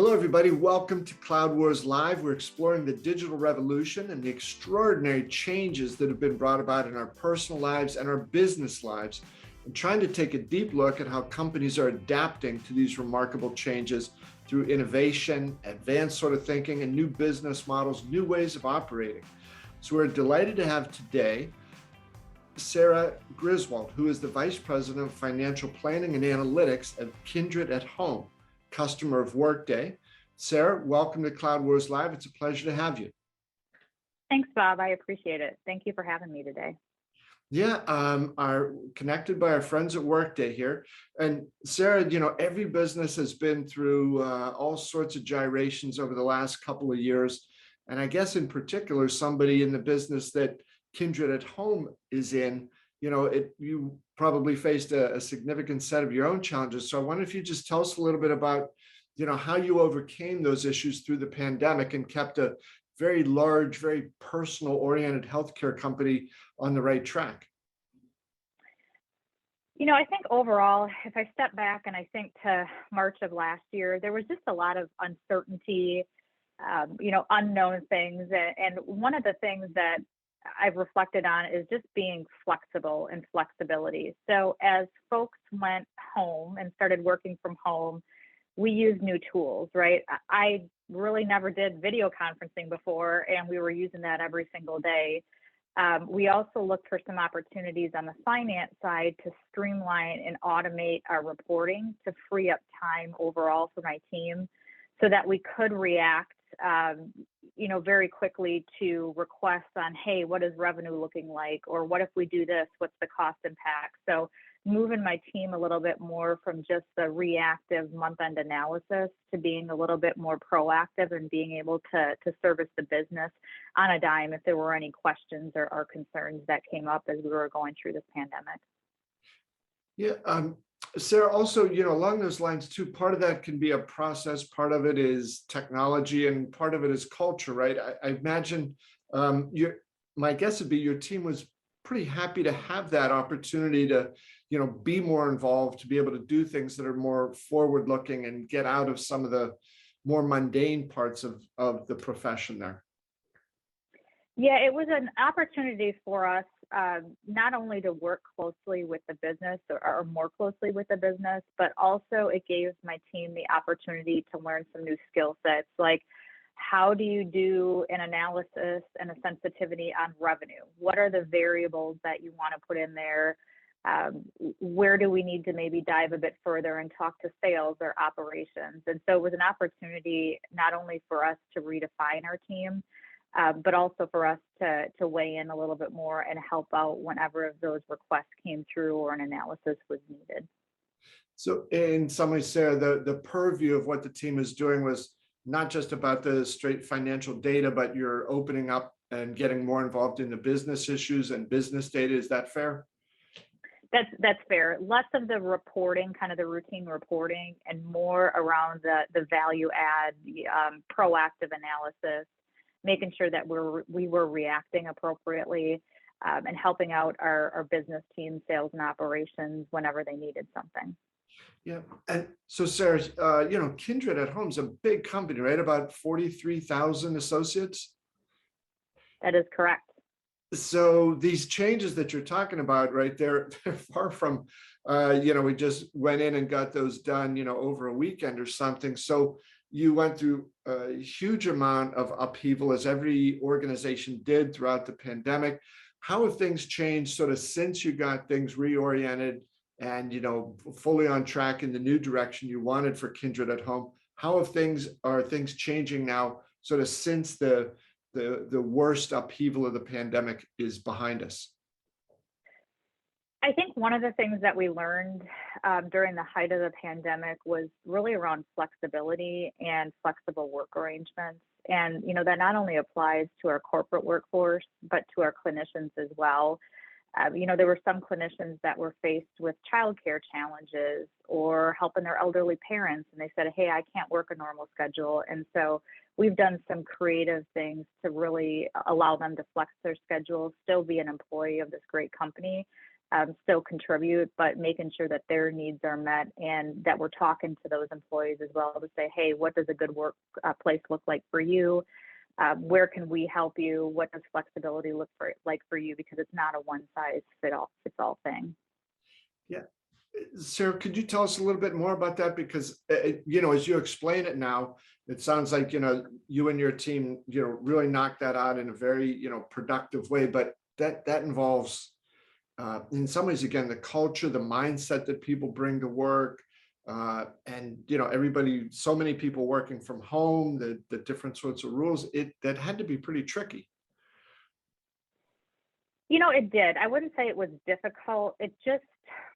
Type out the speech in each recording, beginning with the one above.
Hello, everybody. Welcome to Cloud Wars Live. We're exploring the digital revolution and the extraordinary changes that have been brought about in our personal lives and our business lives, and trying to take a deep look at how companies are adapting to these remarkable changes through innovation, advanced sort of thinking, and new business models, new ways of operating. So we're delighted to have today Sarah Griswold, who is the Vice President of Financial Planning and Analytics at Kindred Home, customer of Workday. Sarah, welcome to Cloud Wars Live. It's a pleasure to have you. Thanks, Bob. I appreciate it. Thank you for having me today. Yeah, are connected by our friends at Workday here. And Sarah, every business has been through all sorts of gyrations over the last couple of years. And I guess in particular, somebody in the business that Kindred Home is in, you probably faced a significant set of your own challenges. So I wonder if you just tell us a little bit about, how you overcame those issues through the pandemic and kept a very large, very personal oriented healthcare company on the right track. I think overall, if I step back and I think to March of last year, there was just a lot of uncertainty, unknown things. And one of the things that I've reflected on is just being flexible and flexibility. So as folks went home and started working from home, we used new tools, right? I really never did video conferencing before, and we were using that every single day. We also looked for some opportunities on the finance side to streamline and automate our reporting to free up time overall for my team so that we could react very quickly to requests on, hey, what is revenue looking like? Or what if we do this? What's the cost impact? So moving my team a little bit more from just the reactive month-end analysis to being a little bit more proactive and being able to service the business on a dime if there were any questions or concerns that came up as we were going through this pandemic. Yeah, Sarah, also, along those lines too, part of that can be a process, part of it is technology, and part of it is culture, right? I imagine my guess would be your team was pretty happy to have that opportunity to, be more involved, to be able to do things that are more forward-looking and get out of some of the more mundane parts of the profession there. Yeah, it was an opportunity for us not only to work closely with the business or more closely with the business, but also it gave my team the opportunity to learn some new skill sets, like how do you do an analysis and a sensitivity on revenue? What are the variables that you want to put in there? Where do we need to maybe dive a bit further and talk to sales or operations? And so it was an opportunity not only for us to redefine our team, but also for us to weigh in a little bit more and help out whenever those requests came through or an analysis was needed. So in some ways, Sarah, the purview of what the team is doing was not just about the straight financial data, but you're opening up and getting more involved in the business issues and business data. Is that fair? That's fair. Less of the reporting, kind of the routine reporting, and more around the value add, proactive analysis, making sure that we were reacting appropriately and helping out our business team, sales and operations whenever they needed something. Yeah. And so Sarah, Kindred Home is a big company, right? About 43,000 associates. That is correct. So these changes that you're talking about, right, they're far from, we just went in and got those done, over a weekend or something. So you went through a huge amount of upheaval, as every organization did throughout the pandemic. How have things changed sort of since you got things reoriented and, fully on track in the new direction you wanted for Kindred Home? How are things changing now, sort of since the worst upheaval of the pandemic is behind us? I think one of the things that we learned during the height of the pandemic was really around flexibility and flexible work arrangements. And, that not only applies to our corporate workforce, but to our clinicians as well. There were some clinicians that were faced with childcare challenges or helping their elderly parents, and they said, hey, I can't work a normal schedule. And so we've done some creative things to really allow them to flex their schedule, still be an employee of this great company, still contribute, but making sure that their needs are met and that we're talking to those employees as well to say, hey, what does a good work place look like for you? Where can we help you? What does flexibility look like for you? Because it's not a one size fits all thing. Yeah. Sarah, could you tell us a little bit more about that? Because, as you explain it now, it sounds like, you and your team, really knocked that out in a very, productive way. But that involves, in some ways, again, the culture, the mindset that people bring to work. And, everybody, so many people working from home, the different sorts of rules, that had to be pretty tricky. It did. I wouldn't say it was difficult. It just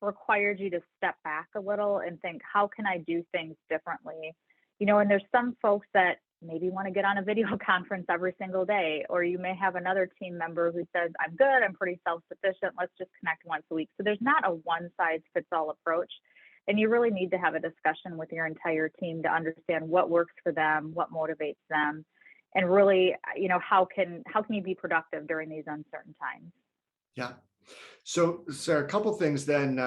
required you to step back a little and think, how can I do things differently? And there's some folks that maybe want to get on a video conference every single day, or you may have another team member who says, I'm good, I'm pretty self-sufficient, let's just connect once a week. So there's not a one size fits all approach. And you really need to have a discussion with your entire team to understand what works for them, what motivates them, and really, how can you be productive during these uncertain times? Yeah. So, Sarah, a couple things then.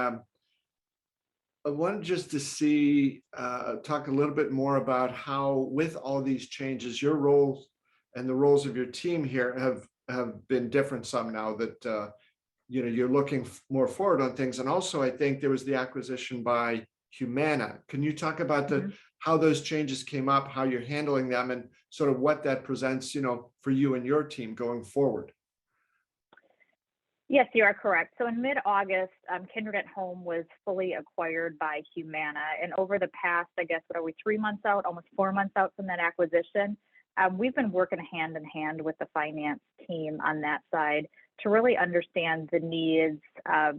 I wanted just to talk a little bit more about how, with all these changes, your roles and the roles of your team here have been different some now that, you're looking more forward on things. And also, I think there was the acquisition by Humana. Can you talk about how those changes came up, how you're handling them, and sort of what that presents, for you and your team going forward? Yes, you are correct. So in mid-August, Kindred Home was fully acquired by Humana. And over the past, I guess, what are we, 3 months out, almost 4 months out from that acquisition, we've been working hand in hand with the finance team on that side to really understand the needs.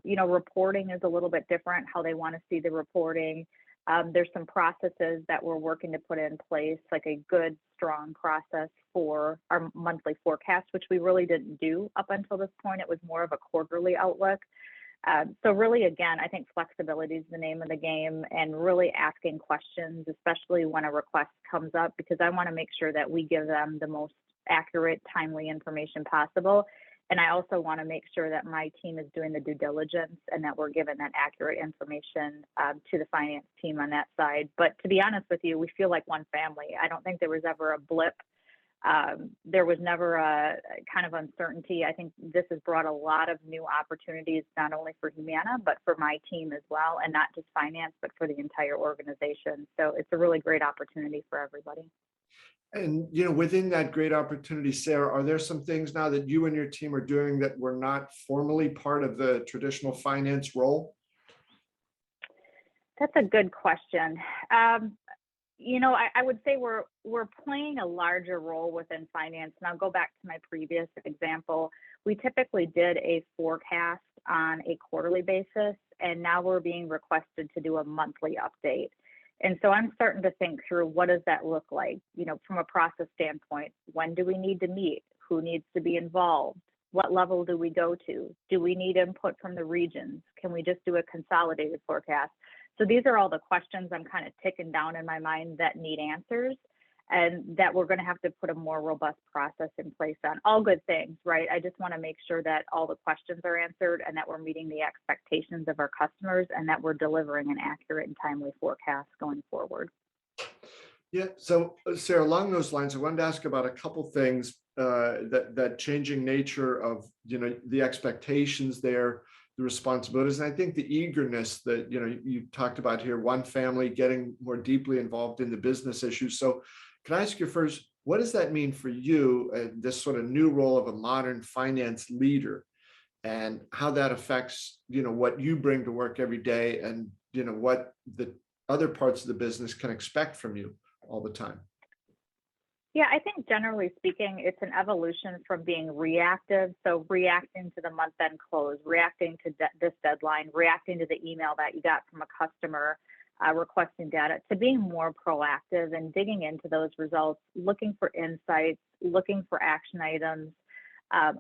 Reporting is a little bit different, how they want to see the reporting. There's some processes that we're working to put in place, like a good, strong process for our monthly forecast, which we really didn't do up until this point. It was more of a quarterly outlook. So really, again, I think flexibility is the name of the game, and really asking questions, especially when a request comes up, because I want to make sure that we give them the most accurate, timely information possible. And I also want to make sure that my team is doing the due diligence and that we're giving that accurate information to the finance team on that side. But to be honest with you, we feel like one family. I don't think there was ever a blip. There was never a kind of uncertainty. I think this has brought a lot of new opportunities, not only for Humana, but for my team as well, and not just finance, but for the entire organization. So it's a really great opportunity for everybody. And, within that great opportunity, Sarah, are there some things now that you and your team are doing that were not formally part of the traditional finance role? That's a good question. I would say we're playing a larger role within finance. And I'll go back to my previous example. We typically did a forecast on a quarterly basis, and now we're being requested to do a monthly update. And so I'm starting to think through, what does that look like, from a process standpoint? When do we need to meet? Who needs to be involved? What level do we go to? Do we need input from the regions? Can we just do a consolidated forecast? So these are all the questions I'm kind of ticking down in my mind that need answers, and that we're going to have to put a more robust process in place on. All good things, right? I just want to make sure that all the questions are answered and that we're meeting the expectations of our customers and that we're delivering an accurate and timely forecast going forward. Yeah. So, Sarah, along those lines, I wanted to ask about a couple things, that changing nature of, the expectations there, the responsibilities, and I think the eagerness that, you talked about here, one family getting more deeply involved in the business issues. So can I ask you first, what does that mean for you, this sort of new role of a modern finance leader, and how that affects, what you bring to work every day, and, what the other parts of the business can expect from you all the time? Yeah, I think generally speaking, it's an evolution from being reactive. So reacting to the month end close, reacting to this deadline, reacting to the email that you got from a customer requesting data, to being more proactive and digging into those results, looking for insights, looking for action items,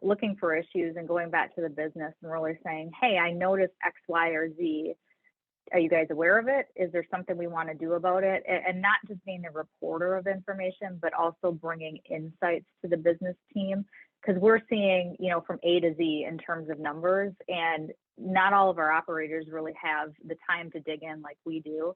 looking for issues, and going back to the business and really saying, hey, I noticed X, Y, or Z. Are you guys aware of it? Is there something we want to do about it? And not just being the reporter of information, but also bringing insights to the business team, because we're seeing, from A to Z in terms of numbers. And not all of our operators really have the time to dig in like we do.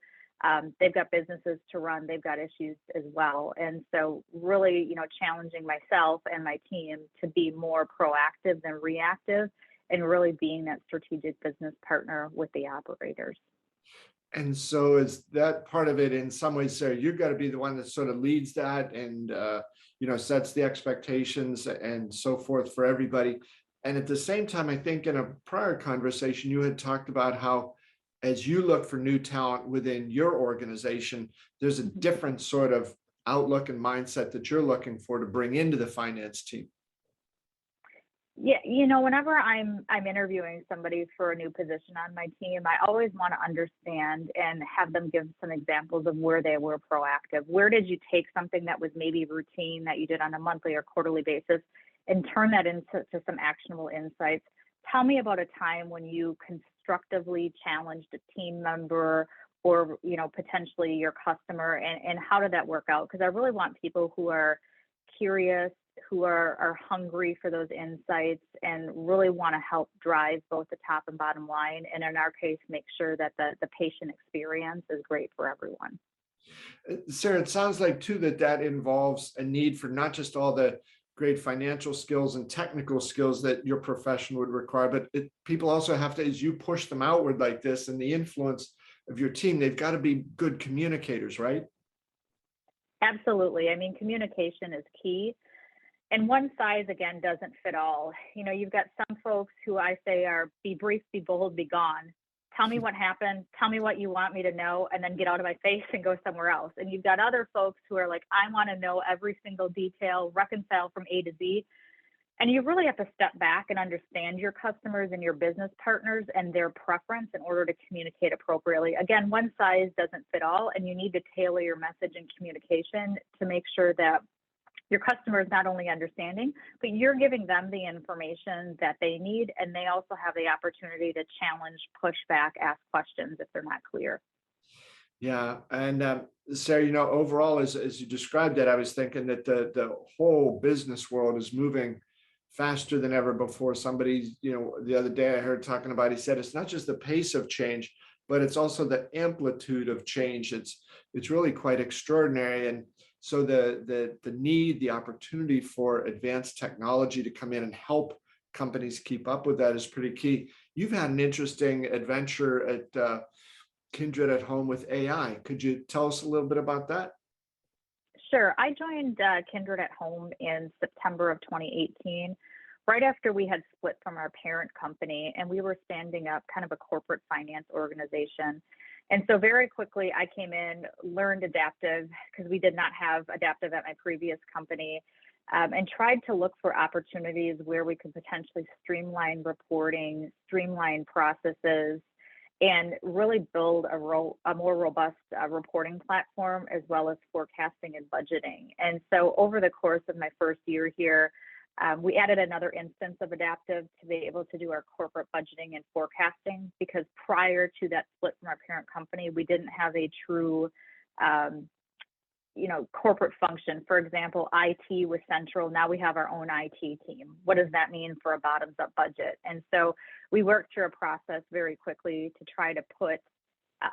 They've got businesses to run, they've got issues as well. And so really, challenging myself and my team to be more proactive than reactive and really being that strategic business partner with the operators. And so is that part of it in some ways, Sarah, you've got to be the one that sort of leads that and, sets the expectations and so forth for everybody. And at the same time, I think in a prior conversation, you had talked about how as you look for new talent within your organization, there's a Mhm. different sort of outlook and mindset that you're looking for to bring into the finance team. Yeah, whenever I'm interviewing somebody for a new position on my team, I always want to understand and have them give some examples of where they were proactive. Where did you take something that was maybe routine that you did on a monthly or quarterly basis and turn that into some actionable insights? Tell me about a time when you constructively challenged a team member or, potentially your customer, and how did that work out? Because I really want people who are curious, who are hungry for those insights and really want to help drive both the top and bottom line. And in our case, make sure that the patient experience is great for everyone. Sarah, it sounds like too that involves a need for not just all the great financial skills and technical skills that your profession would require, but people also have to, as you push them outward like this and the influence of your team, they've got to be good communicators, right? Absolutely. I mean, communication is key. And one size, again, doesn't fit all. You've got some folks who I say are be brief, be bold, be gone. Tell me what happened. Tell me what you want me to know, and then get out of my face and go somewhere else. And you've got other folks who are like, I want to know every single detail, reconcile from A to Z. And you really have to step back and understand your customers and your business partners and their preference in order to communicate appropriately. Again, one size doesn't fit all, and you need to tailor your message and communication to make sure that your customer is not only understanding, but you're giving them the information that they need, and they also have the opportunity to challenge, push back, ask questions if they're not clear. Yeah, and Sarah, overall, as you described it, I was thinking that the whole business world is moving faster than ever before. Somebody, the other day I heard talking about, he said it's not just the pace of change, but it's also the amplitude of change. It's really quite extraordinary. And so the need, the opportunity for advanced technology to come in and help companies keep up with that is pretty key. You've had an interesting adventure at Kindred at Home with AI. Could you tell us a little bit about that? Sure. I joined Kindred at Home in September of 2018, right after we had split from our parent company, and we were standing up kind of a corporate finance organization. And so very quickly, I came in, learned Adaptive because we did not have Adaptive at my previous company, and tried to look for opportunities where we could potentially streamline reporting, streamline processes, and really build a more robust reporting platform, as well as forecasting and budgeting. And so over the course of my first year here, we added another instance of Adaptive to be able to do our corporate budgeting and forecasting, because prior to that split from our parent company, we didn't have a true corporate function. For example, IT was central. Now we have our own IT team. What does that mean for a bottoms up budget? And so we worked through a process very quickly to try to put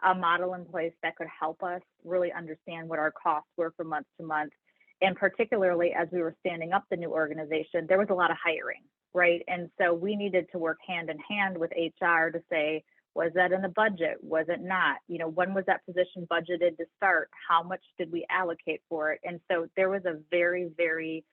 a model in place that could help us really understand what our costs were from month to month. And particularly as we were standing up the new organization, there was a lot of hiring, right? And so we needed to work hand in hand with HR to say, was that in the budget? Was it not? When was that position budgeted to start? How much did we allocate for it? And so there was a very, very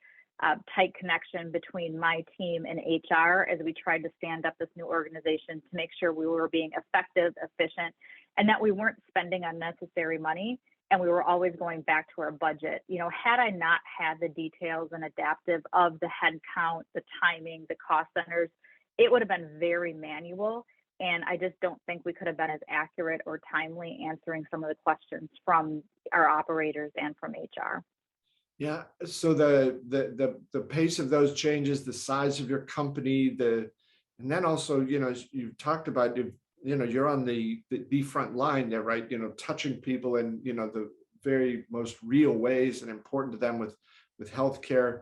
tight connection between my team and HR as we tried to stand up this new organization to make sure we were being effective, efficient, and that we weren't spending unnecessary money. And we were always going back to our budget. Had I not had the details and Adaptive of the head count, the timing, the cost centers, it would have been very manual. And I just don't think we could have been as accurate or timely answering some of the questions from our operators and from HR. Yeah. So the pace of those changes, the size of your company, and then also, as you've talked about, you're on the front line there, right? Touching people in, the very most real ways and important to them with healthcare.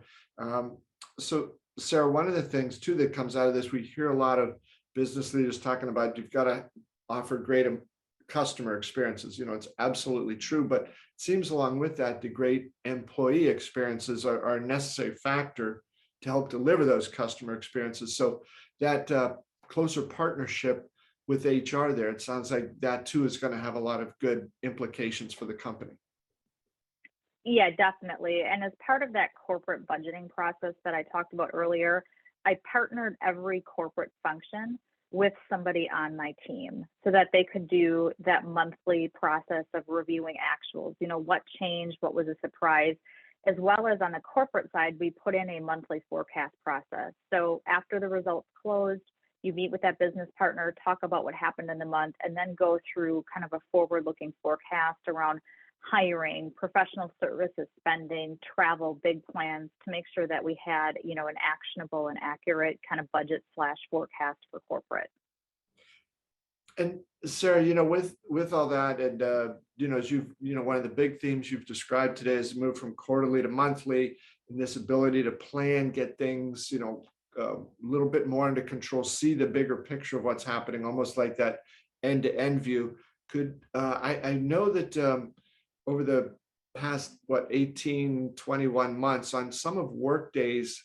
So Sarah, one of the things too that comes out of this, we hear a lot of business leaders talking about you've got to offer great customer experiences. It's absolutely true, but it seems along with that, the great employee experiences are a necessary factor to help deliver those customer experiences. So that closer partnership with HR there, it sounds like that too is going to have a lot of good implications for the company. Yeah, definitely. And as part of that corporate budgeting process that I talked about earlier, I partnered every corporate function with somebody on my team so that they could do that monthly process of reviewing actuals. What changed, what was a surprise, as well as on the corporate side, we put in a monthly forecast process. So after the results closed, you meet with that business partner, talk about what happened in the month, and then go through kind of a forward-looking forecast around hiring, professional services spending, travel, big plans to make sure that we had, an actionable and accurate kind of budget / forecast for corporate. And Sarah, with all that, and as one of the big themes you've described today is the move from quarterly to monthly, and this ability to plan, get things, a little bit more under control, see the bigger picture of what's happening, almost like that end-to-end view. I know that over the past 18, 21 months on some of Workday's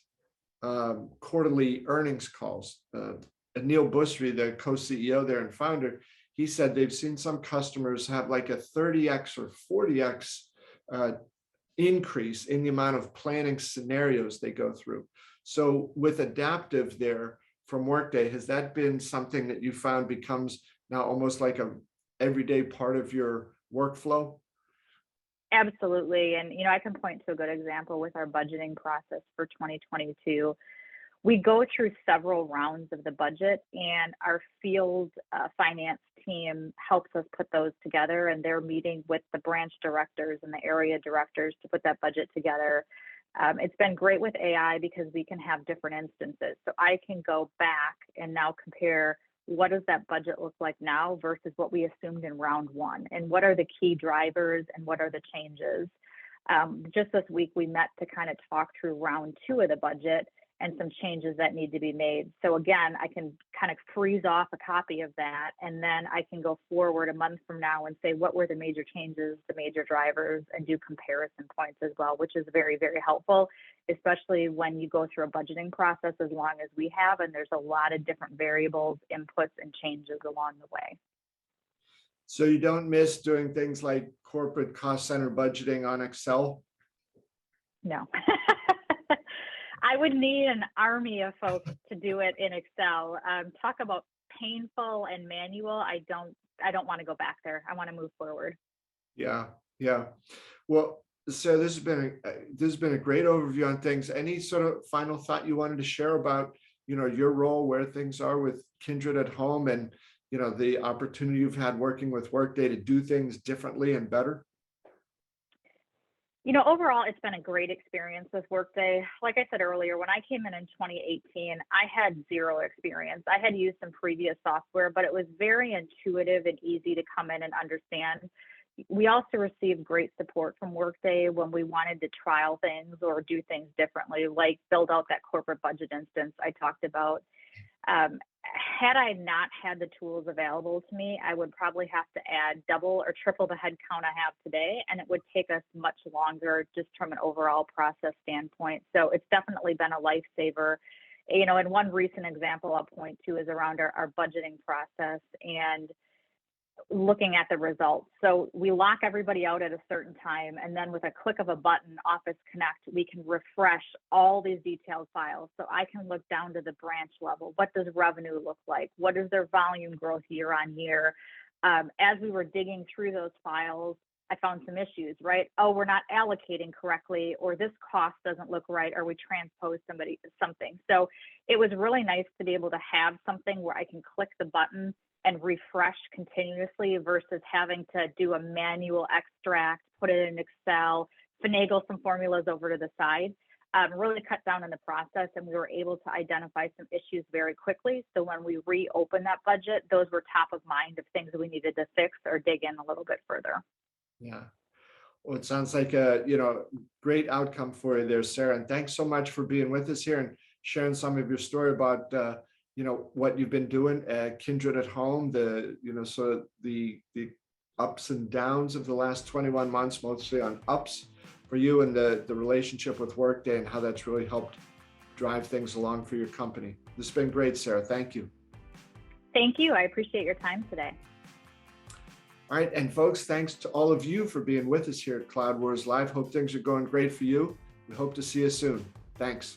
quarterly earnings calls, Anil Busri, the co-CEO there and founder, he said they've seen some customers have like a 30x or 40x increase in the amount of planning scenarios they go through. So with Adaptive there from Workday, has that been something that you found becomes now almost like a everyday part of your workflow? Absolutely. And, I can point to a good example with our budgeting process for 2022. We go through several rounds of the budget, and our field finance team helps us put those together, and they're meeting with the branch directors and the area directors to put that budget together. It's been great with AI because we can have different instances. So I can go back and now compare what does that budget look like now versus what we assumed in round one, and what are the key drivers and what are the changes. Just this week, we met to kind of talk through round two of the budget and some changes that need to be made. So again, I can kind of freeze off a copy of that, and then I can go forward a month from now and say, what were the major changes, the major drivers, and do comparison points as well, which is very, very helpful, especially when you go through a budgeting process as long as we have, and there's a lot of different variables, inputs, and changes along the way. So you don't miss doing things like corporate cost center budgeting on Excel? No. I would need an army of folks to do it in Excel. Talk about painful and manual. I don't want to go back there. I want to move forward. Yeah. Well, Sarah, this has been a great overview on things. Any sort of final thought you wanted to share about, your role, where things are with Kindred at Home, and the opportunity you've had working with Workday to do things differently and better? Overall, it's been a great experience with Workday. Like I said earlier, when I came in 2018, I had zero experience. I had used some previous software, but it was very intuitive and easy to come in and understand. We also received great support from Workday when we wanted to trial things or do things differently, like build out that corporate budget instance I talked about. Had I not had the tools available to me, I would probably have to add double or triple the headcount I have today, and it would take us much longer just from an overall process standpoint. So it's definitely been a lifesaver. And one recent example I'll point to is around our budgeting process and looking at the results. So we lock everybody out at a certain time, and then with a click of a button, Office Connect, we can refresh all these detailed files. So I can look down to the branch level. What does revenue look like? What is their volume growth year on year? As we were digging through those files, I found some issues, right? Oh, we're not allocating correctly, or this cost doesn't look right, or we transposed something. So it was really nice to be able to have something where I can click the button and refresh continuously versus having to do a manual extract, put it in Excel, finagle some formulas over to the side. Really cut down on the process, and we were able to identify some issues very quickly. So when we reopened that budget, those were top of mind of things that we needed to fix or dig in a little bit further. Yeah. Well, it sounds like a great outcome for you there, Sarah. And thanks so much for being with us here and sharing some of your story about what you've been doing at Kindred at Home, so the ups and downs of the last 21 months, mostly on ups for you, and the relationship with Workday and how that's really helped drive things along for your company. This has been great, Sarah. Thank you. Thank you. I appreciate your time today. All right, and folks, thanks to all of you for being with us here at Cloud Wars Live. Hope things are going great for you. We hope to see you soon. Thanks.